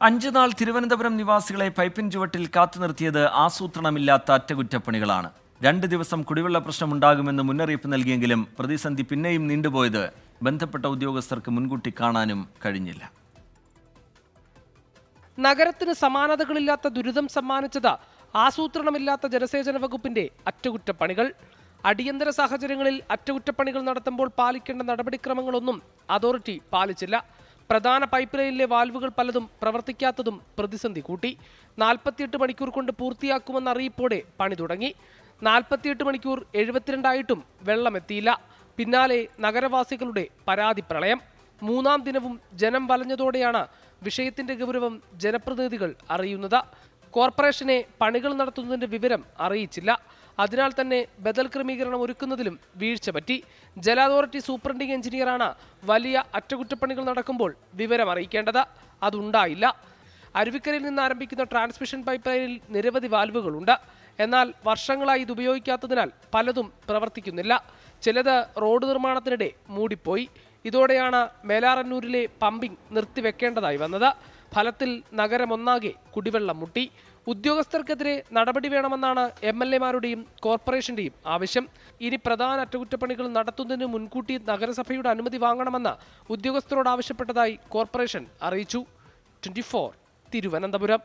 5 നാൾ തിരുവനന്തപുരം നിവാസികളെ പൈപ്പിൻ ചുവട്ടിൽ കാത്തുനിർത്തിയത് ആസൂത്രണമില്ലാത്ത അറ്റകുറ്റപ്പണികളാണ്. 2 ദിവസം കുടിവെള്ള പ്രശ്നമുണ്ടാകുമെന്ന് മുന്നറിയിപ്പ് നൽകിയെങ്കിലും പ്രതിസന്ധി പിന്നെയും നീണ്ടുപോയത് ബന്ധപ്പെട്ട ഉദ്യോഗസ്ഥർക്ക് മുൻകൂട്ടി കാണാനും കഴിഞ്ഞില്ല. നഗരത്തിന് സമാനതകളില്ലാത്ത ദുരിതം സമ്മാനിച്ചത് ആസൂത്രണമില്ലാത്ത ജലസേചന വകുപ്പിന്റെ അറ്റകുറ്റപ്പണികൾ. അടിയന്തര സാഹചര്യങ്ങളിൽ അറ്റകുറ്റപ്പണികൾ നടത്തുമ്പോൾ പാലിക്കേണ്ട നടപടിക്രമങ്ങളൊന്നും അതോറിറ്റി പാലിച്ചില്ല. പ്രധാന പൈപ്പ് ലൈനിലെ വാൽവുകൾ പലതും പ്രവർത്തിക്കാത്തതും പ്രതിസന്ധി കൂട്ടി. 48 മണിക്കൂർ കൊണ്ട് പൂർത്തിയാക്കുമെന്ന അറിയിപ്പോടെ പണി തുടങ്ങി. 48 മണിക്കൂർ 72 ആയിട്ടും വെള്ളമെത്തിയില്ല. പിന്നാലെ നഗരവാസികളുടെ പരാതി പ്രളയം. 3-ാം ദിനവും ജനം വലഞ്ഞതോടെയാണ് വിഷയത്തിന്റെ ഗൗരവം ജനപ്രതിനിധികൾ അറിയുന്നത്. കോർപ്പറേഷനെ പണികൾ നടത്തുന്നതിന്റെ വിവരം അറിയിച്ചില്ല. അതിനാൽ തന്നെ ബദൽ ക്രമീകരണം ഒരുക്കുന്നതിലും വീഴ്ച പറ്റി. ജല അതോറിറ്റി സൂപ്രണ്ടിംഗ് എഞ്ചിനീയറാണ് വലിയ അറ്റകുറ്റപ്പണികൾ നടക്കുമ്പോൾ വിവരം അറിയിക്കേണ്ടത്. അതുണ്ടായില്ല. അരുവിക്കരയിൽ നിന്ന് ആരംഭിക്കുന്ന ട്രാൻസ്മിഷൻ പൈപ്പ് ലൈനിൽ നിരവധി വാൽവുകളുണ്ട്. എന്നാൽ വർഷങ്ങളായി ഇത് ഉപയോഗിക്കാത്തതിനാൽ പലതും പ്രവർത്തിക്കുന്നില്ല. ചിലത് റോഡ് നിർമ്മാണത്തിനിടെ മൂടിപ്പോയി. ഇതോടെയാണ് മേലാറന്നൂരിലെ പമ്പിംഗ് നിർത്തിവെക്കേണ്ടതായി വന്നത്. ഫലത്തിൽ നഗരമൊന്നാകെ കുടിവെള്ളം മുട്ടി. ഉദ്യോഗസ്ഥർക്കെതിരെ നടപടി വേണമെന്നാണ് MLA-മാരുടെയും കോർപ്പറേഷന്റെയും ആവശ്യം. ഇനി പ്രധാന അറ്റകുറ്റപ്പണികൾ നടത്തുന്നതിന് മുൻകൂട്ടി നഗരസഭയുടെ അനുമതി വാങ്ങണമെന്ന് ഉദ്യോഗസ്ഥരോട് ആവശ്യപ്പെട്ടതായി കോർപ്പറേഷൻ അറിയിച്ചു. 24 തിരുവനന്തപുരം.